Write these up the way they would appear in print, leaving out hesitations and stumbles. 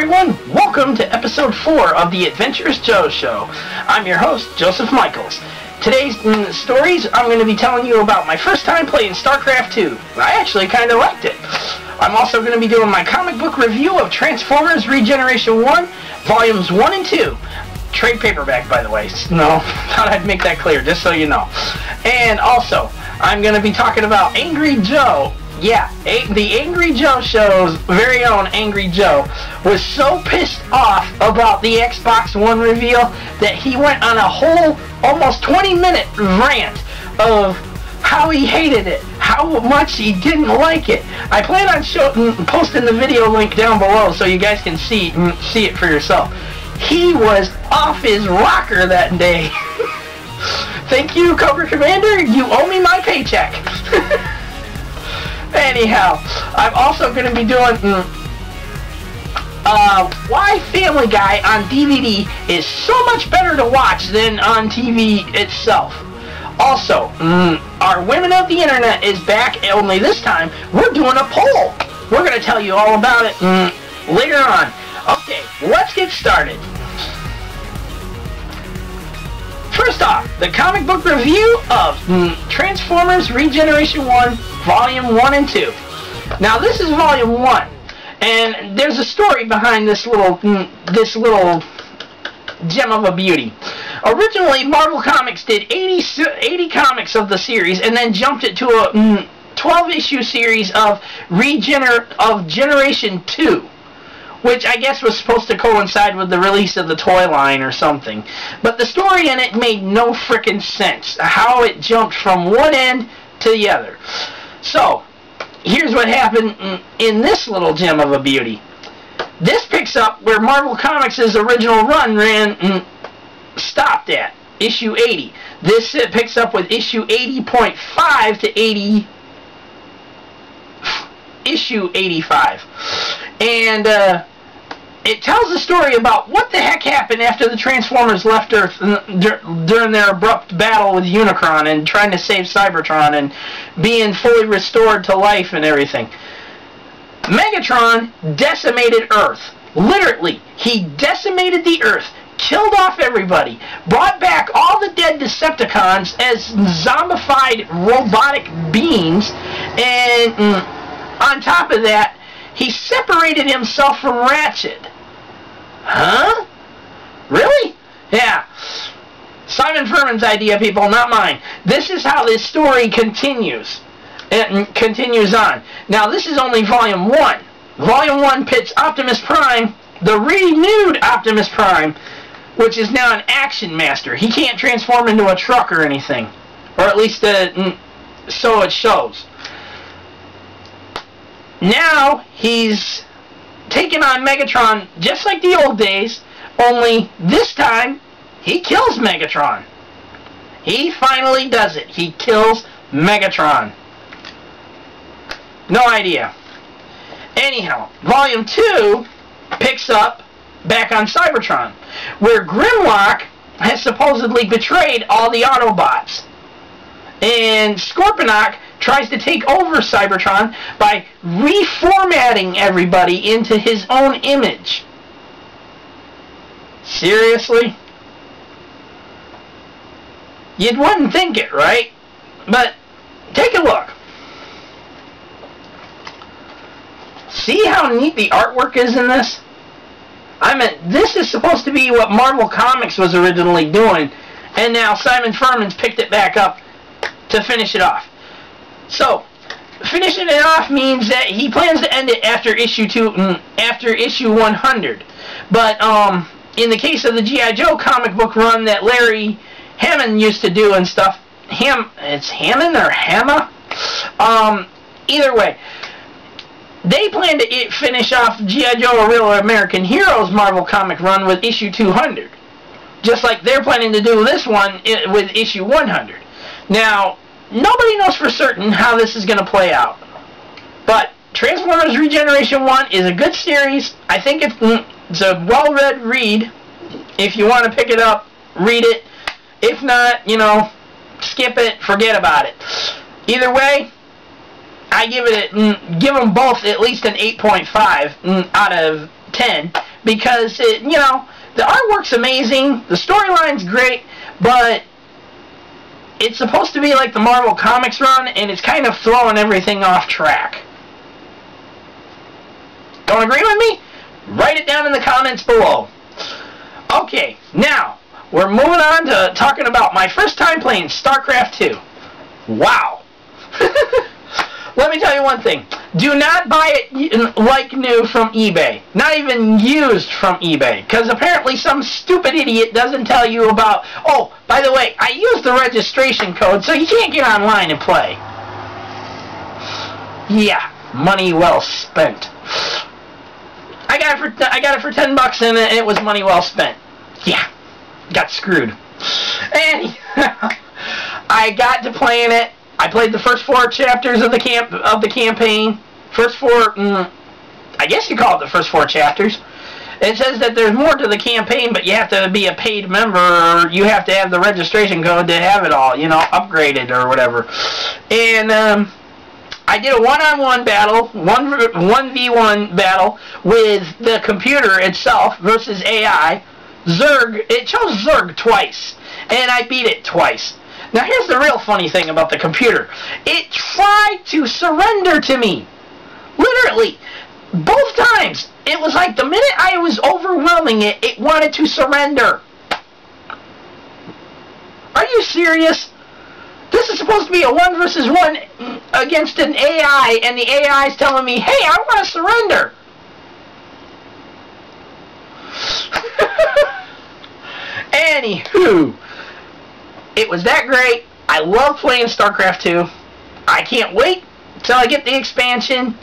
everyone, welcome to episode 4 of the Adventurous Joe Show. I'm your host, Joseph Michaels. Today's stories, I'm going to be telling you about my first time playing Starcraft 2. I actually kind of liked it. I'm also going to be doing my comic book review of Transformers Regeneration 1, Volumes 1 and 2. Trade paperback, by the way. No, thought I'd make that clear, just so you know. And also, I'm going to be talking about Angry Joe. Yeah, the Angry Joe Show's very own Angry Joe was so pissed off about the Xbox One reveal that he went on a whole almost 20-minute rant of how he hated it, how much he didn't like it. I plan on posting the video link down below so you guys can see it for yourself. He was off his rocker that day. Thank you, Cobra Commander. You owe me my paycheck. Anyhow, I'm also going to be doing why Family Guy on DVD is so much better to watch than on TV itself. Also, our Women of the Internet is back, only this time we're doing a poll. We're going to tell you all about it later on. Okay, let's get started. First off, the comic book review of Transformers Regeneration 1, Volume 1 and 2. Now, this is Volume 1, and there's a story behind this little gem of a beauty. Originally, Marvel Comics did 80 comics of the series, and then jumped it to a 12-issue series of Generation 2. Which I guess was supposed to coincide with the release of the toy line or something. But the story in it made no frickin' sense. How it jumped from one end to the other. So, here's what happened in this little gem of a beauty. This picks up where Marvel Comics' original run stopped at, issue 80. This picks up with issue 80.5 to issue 85. And, it tells a story about what the heck happened after the Transformers left Earth during their abrupt battle with Unicron and trying to save Cybertron and being fully restored to life and everything. Megatron decimated Earth. Literally, he decimated the Earth, killed off everybody, brought back all the dead Decepticons as zombified robotic beings, and on top of that, he separated himself from Ratchet. Huh? Really? Yeah. Simon Furman's idea, people, not mine. This is how this story continues. It continues on. Now, this is only Volume 1. Volume 1 pits Optimus Prime, the renewed Optimus Prime, which is now an Action Master. He can't transform into a truck or anything. Or at least so it shows. Now, he's taken on Megatron just like the old days, only this time, he kills Megatron. He finally does it. He kills Megatron. No idea. Anyhow, Volume 2 picks up back on Cybertron, where Grimlock has supposedly betrayed all the Autobots. And Scorponok tries to take over Cybertron by reformatting everybody into his own image. Seriously? You wouldn't think it, right? But take a look. See how neat the artwork is in this? I mean, this is supposed to be what Marvel Comics was originally doing, and now Simon Furman's picked it back up to finish it off. So, finishing it off means that he plans to end it after issue 100. But in the case of the G.I. Joe comic book run that Larry Hammond used to do and stuff, it's Hammond or Hamma? Either way, they plan to finish off G.I. Joe: A Real American Heroes Marvel comic run with issue 200. Just like they're planning to do this one with issue 100. Now, nobody knows for certain how this is going to play out. But Transformers Regeneration 1 is a good series. I think it's a well-read read. If you want to pick it up, read it. If not, you know, skip it, forget about it. Either way, I give them both at least an 8.5 out of 10 because the artwork's amazing, the storyline's great, but it's supposed to be like the Marvel Comics run, and it's kind of throwing everything off track. Don't agree with me? Write it down in the comments below. Okay, now we're moving on to talking about my first time playing Starcraft 2. Wow. Let me tell you one thing. Do not buy it like new from eBay. Not even used from eBay. Because apparently some stupid idiot doesn't tell you about... Oh, by the way, I used the registration code, so you can't get online and play. Yeah, money well spent. I got it for $10 and it was money well spent. Yeah, got screwed. Anyhow, I got to playing it. I played the first 4 chapters of the campaign. First 4, I guess you call it the first 4 chapters. It says that there's more to the campaign, but you have to be a paid member, or you have to have the registration code to have it all, upgraded or whatever. And I did a one-on-one battle, 1v1 battle with the computer itself versus AI. Zerg, it chose Zerg twice, and I beat it twice. Now here's the real funny thing about the computer. It tried to surrender to me. Literally. Both times. It was like the minute I was overwhelming it, it wanted to surrender. Are you serious? This is supposed to be a 1 versus 1 against an AI, and the AI is telling me, hey, I want to surrender. Anywho, it was that great. I love playing Starcraft 2. I can't wait till I get the expansion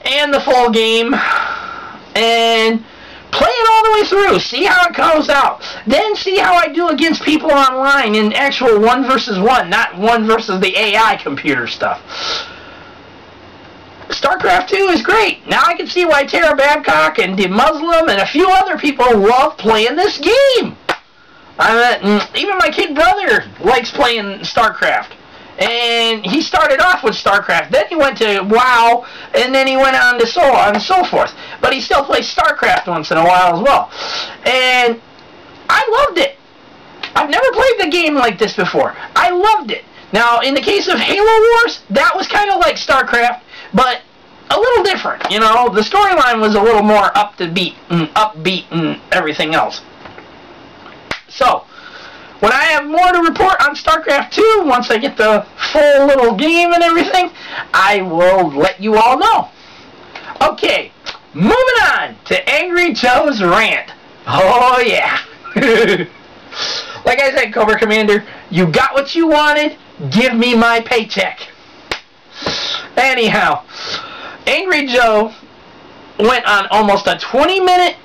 and the full game and play it all the way through. See how it comes out. Then see how I do against people online in actual 1 versus 1, not 1 versus the AI computer stuff. Starcraft 2 is great. Now I can see why Tara Babcock and the Muslim and a few other people love playing this game. Even my kid brother likes playing StarCraft. And he started off with StarCraft. Then he went to WoW, and then he went on to so on and so forth. But he still plays StarCraft once in a while as well. And I loved it. I've never played the game like this before. I loved it. Now, in the case of Halo Wars, that was kind of like StarCraft, but a little different. The storyline was a little more upbeat and everything else. So, when I have more to report on StarCraft 2, once I get the full little game and everything, I will let you all know. Okay, moving on to Angry Joe's rant. Oh, yeah. Like I said, Cobra Commander, you got what you wanted. Give me my paycheck. Anyhow, Angry Joe went on almost a 20-minute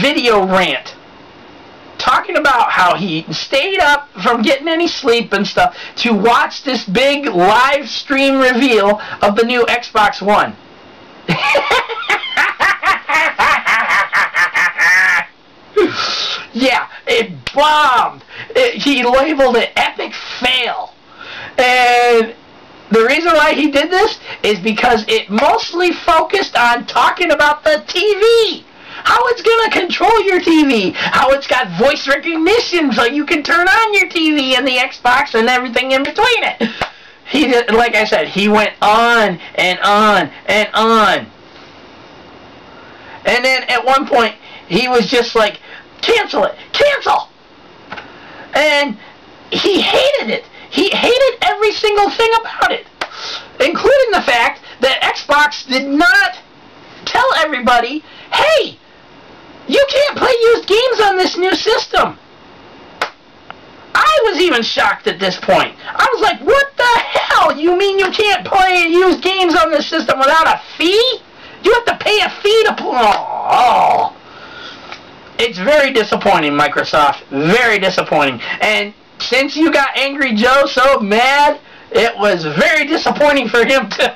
video rant talking about how he stayed up from getting any sleep and stuff to watch this big live stream reveal of the new Xbox One. Yeah, it bombed. He labeled it epic fail. And the reason why he did this is because it mostly focused on talking about the TV. How it's going to control your TV. How it's got voice recognition so you can turn on your TV and the Xbox and everything in between it. He did, like I said, he went on and on and on. And then at one point, he was just like, cancel it. Cancel! And he hated it. He hated every single thing about it. Including the fact that Xbox did not tell everybody, hey, you can't play used games on this new system. I was even shocked at this point. I was like, what the hell? You mean you can't play used games on this system without a fee? You have to pay a fee to play. Oh. It's very disappointing, Microsoft. Very disappointing. And since you got Angry Joe so mad, it was very disappointing for him too.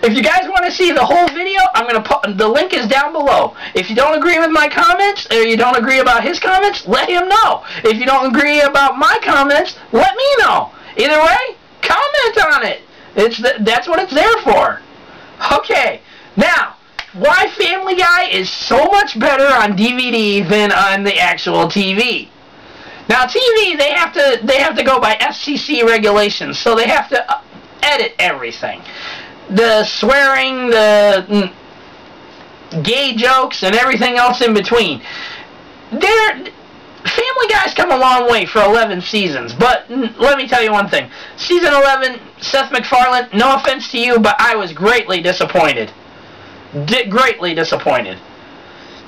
If you guys want to see the whole video, I'm going to put the link is down below. If you don't agree with my comments, or you don't agree about his comments, let him know. If you don't agree about my comments, let me know. Either way, comment on it. That's what it's there for. Okay, now, why Family Guy is so much better on DVD than on the actual TV. Now TV, they have to go by FCC regulations, so they have to edit everything. The swearing, the gay jokes, and everything else in between. Family Guy's come a long way for 11 seasons, but let me tell you one thing. Season 11, Seth MacFarlane, no offense to you, but I was greatly disappointed. Greatly disappointed.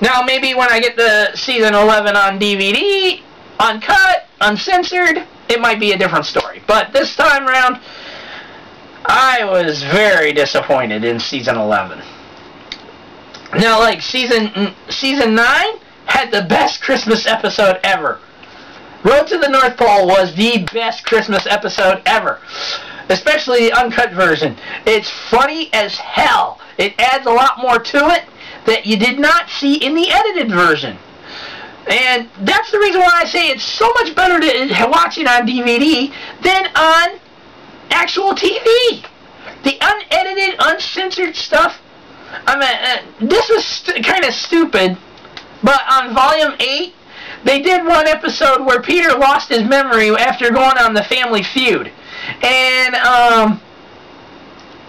Now, maybe when I get the Season 11 on DVD, uncut, uncensored, it might be a different story. But this time around, I was very disappointed in Season 11. Now, like, Season 9 had the best Christmas episode ever. Road to the North Pole was the best Christmas episode ever. Especially the uncut version. It's funny as hell. It adds a lot more to it that you did not see in the edited version. And that's the reason why I say it's so much better to watch it on DVD than on actual TV. The unedited, uncensored stuff, I mean, this was kind of stupid. But on Volume 8, they did one episode where Peter lost his memory after going on the Family Feud. And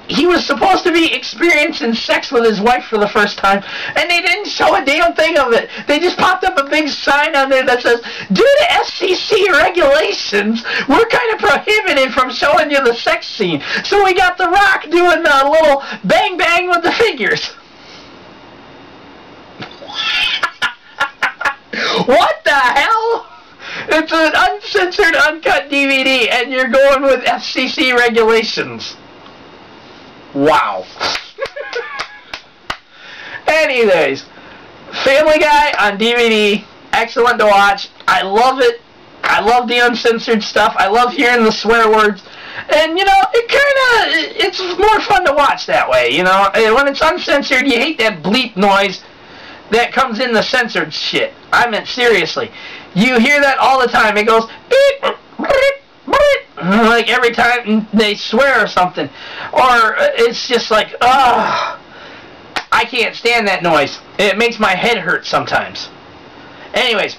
he was supposed to be experiencing sex with his wife for the first time, and they didn't show a damn thing of it. They just popped up a big sign on there that says, due to FCC regulations, we're kind of prohibited from showing you the sex scene. So we got The Rock doing a little bang bang with the figures. What the hell? It's an uncensored, uncut DVD, and you're going with FCC regulations. Wow. Anyways, Family Guy on DVD, excellent to watch. I love it. I love the uncensored stuff. I love hearing the swear words. And, you know, it's more fun to watch that way, you know. When it's uncensored, you hate that bleep noise that comes in the censored shit. I mean, seriously. You hear that all the time. It goes beep, beep, beep, like every time they swear or something. Or it's just like, ugh. I can't stand that noise. It makes my head hurt sometimes. Anyways,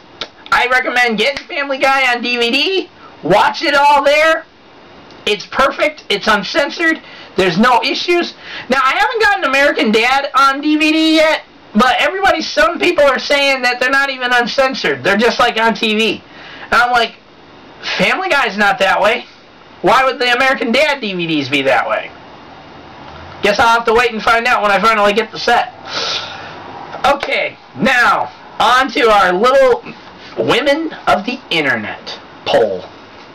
I recommend getting Family Guy on DVD. Watch it all there. It's perfect. It's uncensored. There's no issues. Now, I haven't gotten American Dad on DVD yet. But some people are saying that they're not even uncensored. They're just like on TV. And I'm like, Family Guy's not that way. Why would the American Dad DVDs be that way? Guess I'll have to wait and find out when I finally get the set. Okay, now, on to our little Women of the Internet poll.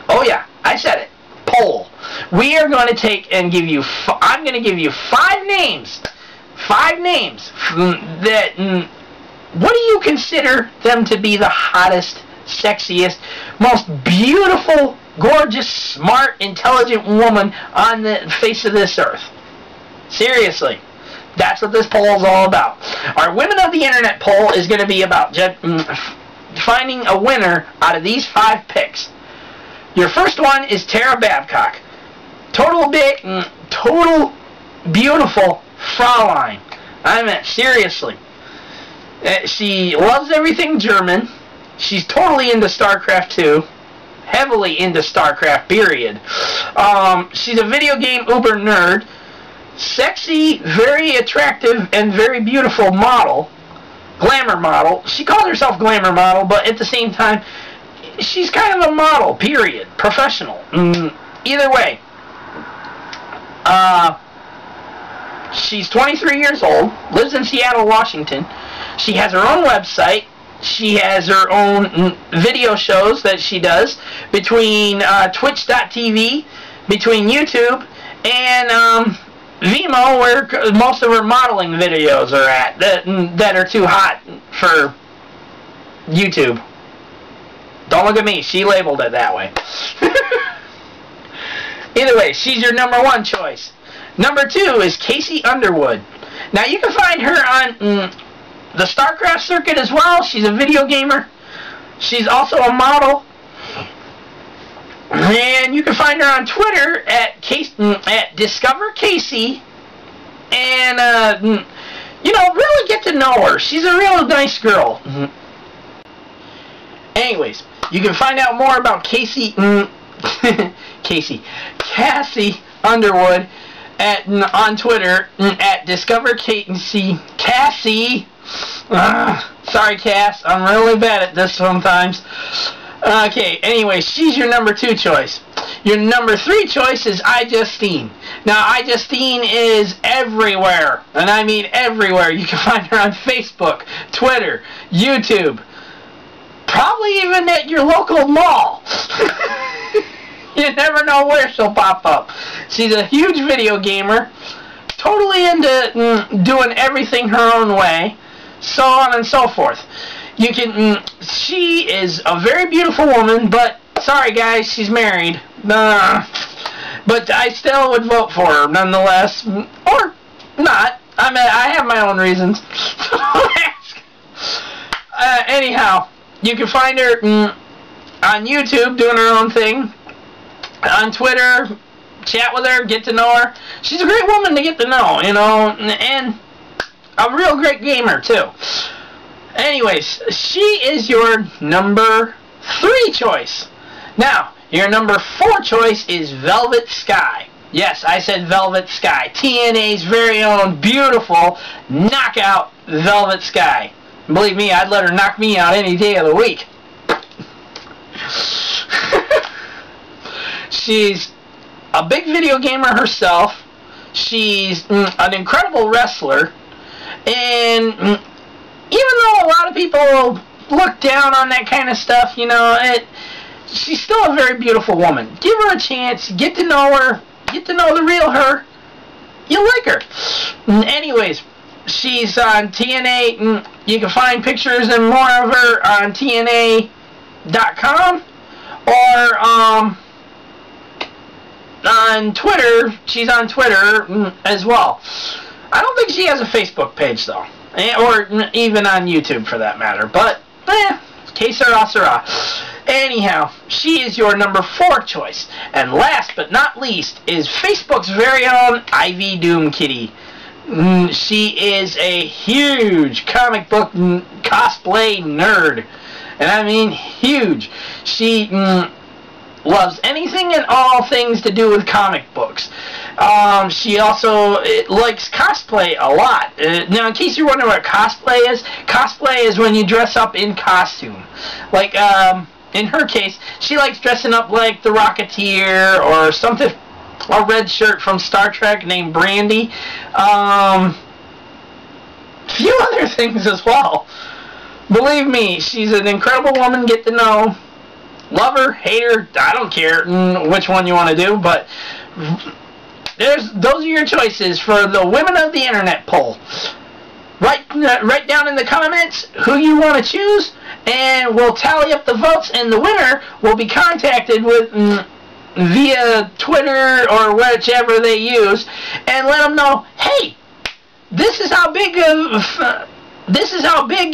Oh yeah, I said it. Poll. We are going to take and give you, I'm going to give you 5 names. 5 names that, what do you consider them to be the hottest, sexiest, most beautiful, gorgeous, smart, intelligent woman on the face of this earth? Seriously. That's what this poll is all about. Our Women of the Internet poll is going to be about finding a winner out of these 5 picks. Your first one is Tara Babcock. Total beautiful Fraulein. I mean, seriously. She loves everything German. She's totally into Starcraft 2. Heavily into Starcraft, period. She's a video game uber nerd. Sexy, very attractive, and very beautiful model. Glamour model. She calls herself glamour model, but at the same time, she's kind of a model, period. Professional. Either way. She's 23 years old, lives in Seattle, Washington. She has her own website. She has her own video shows that she does between Twitch.tv, between YouTube, and Vimeo, where most of her modeling videos are at, that are too hot for YouTube. Don't look at me. She labeled it that way. Either way, she's your number 1 choice. Number 2 is Casey Underwood. Now, you can find her on the Starcraft circuit as well. She's a video gamer. She's also a model. And you can find her on Twitter at DiscoverCasey. And you know, really get to know her. She's a real nice girl. Anyways, you can find out more about Cassie Underwood on Twitter at DiscoverCassie. Sorry, Cass. I'm really bad at this sometimes. Okay, anyway, she's your number 2 choice. Your number 3 choice is iJustine. Now, iJustine is everywhere, and I mean everywhere. You can find her on Facebook, Twitter, YouTube, probably even at your local mall. You never know where she'll pop up. She's a huge video gamer, totally into doing everything her own way, so on and so forth. You can. She is a very beautiful woman, but sorry guys, she's married. But I still would vote for her nonetheless, or not. I mean, I have my own reasons. Anyhow, you can find her on YouTube doing her own thing. On Twitter, chat with her, get to know her. She's a great woman to get to know, you know, and a real great gamer too. Anyways, she is your number 3 choice. Now, your number 4 choice is Velvet Sky. Yes, I said Velvet Sky. TNA's very own beautiful knockout Velvet Sky. Believe me, I'd let her knock me out any day of the week. She's a big video gamer herself. She's an incredible wrestler. And even though a lot of people look down on that kind of stuff, you know, she's still a very beautiful woman. Give her a chance. Get to know her. Get to know the real her. You'll like her. Anyways, she's on TNA. You can find pictures and more of her on TNA.com or on Twitter. She's on Twitter as well. I don't think she has a Facebook page though, or even on YouTube for that matter. But que sera, sera. Anyhow, she is your number 4 choice. And last but not least is Facebook's very own Ivy Doom Kitty. She is a huge comic book cosplay nerd. And I mean huge. She loves anything and all things to do with comic books. She also likes cosplay a lot. Now, in case you're wondering what cosplay is when you dress up in costume. Like, in her case, she likes dressing up like the Rocketeer or something, a red shirt from Star Trek named Brandy. Few other things as well. Believe me, she's an incredible woman. Get to know. Love her, hate her, I don't care which one you want to do, but those are your choices for the Women of the Internet poll. Write down in the comments who you want to choose, and we'll tally up the votes, and the winner will be contacted with via Twitter or whichever they use, and let them know, hey, this is how big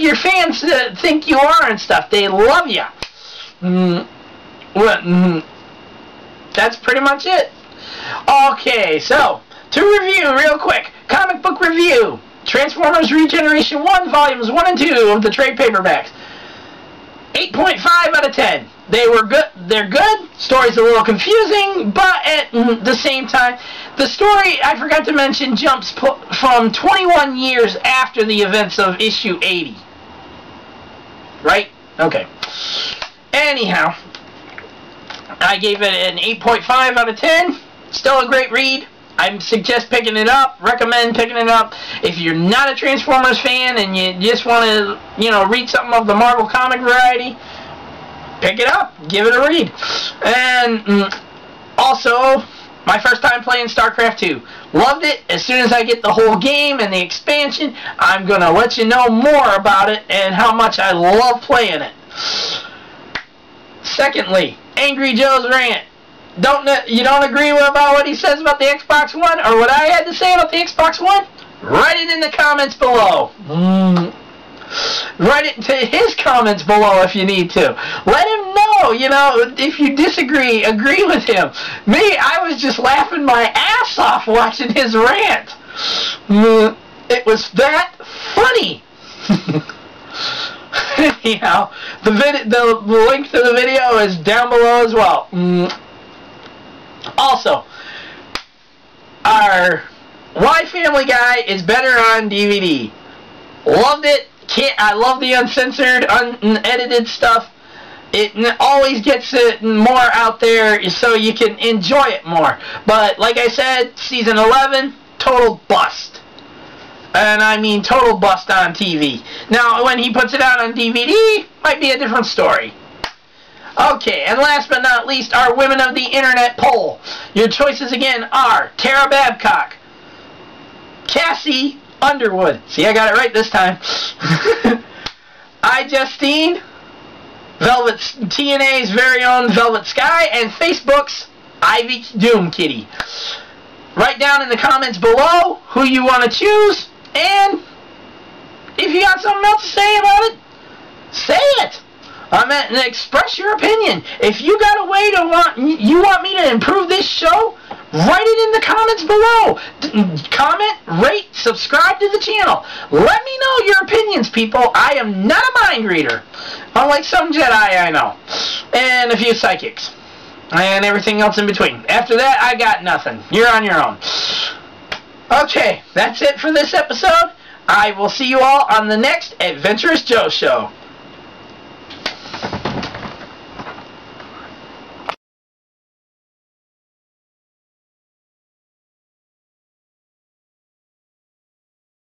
your fans think you are and stuff. They love you. That's pretty much it. Okay, so to review real quick, comic book review. Transformers Regeneration 1, Volumes 1 and 2 of the trade paperbacks. 8.5 out of 10. They were good. They're good. Story's a little confusing, but at the same time, the story, I forgot to mention, jumps from 21 years after the events of issue 80. Right? Okay. Anyhow, I gave it an 8.5 out of 10. Still a great read. I suggest picking it up. Recommend picking it up. If you're not a Transformers fan and you just want to, you know, read something of the Marvel comic variety, pick it up. Give it a read. And also, my first time playing Starcraft 2. Loved it. As soon as I get the whole game and the expansion, I'm going to let you know more about it and how much I love playing it. Secondly, Angry Joe's rant. You don't agree about what he says about the Xbox One or what I had to say about the Xbox One? Write it in the comments below. Write it to his comments below if you need to. Let him know, you know, if you disagree, agree with him. Me, I was just laughing my ass off watching his rant. It was that funny. Anyhow, the link to the video is down below as well. Also, our Why Family Guy is better on DVD. Loved it. I love the uncensored, unedited stuff. It always gets it more out there so you can enjoy it more. But like I said, season 11, total bust. And I mean total bust on TV. Now, when he puts it out on DVD, might be a different story. Okay, and last but not least, our Women of the Internet poll. Your choices again are Tara Babcock, Cassie Underwood. See, I got it right this time. Justine, TNA's very own Velvet Sky, and Facebook's Ivy Doom Kitty. Write down in the comments below who you want to choose, and if you got something else to say about it, say it. And express your opinion. If you got a way you want me to improve this show, write it in the comments below. Comment, rate, subscribe to the channel. Let me know your opinions, people. I am not a mind reader, unlike some Jedi I know, and a few psychics, and everything else in between. After that, I got nothing. You're on your own. Okay, that's it for this episode. I will see you all on the next Adventurous Joe Show.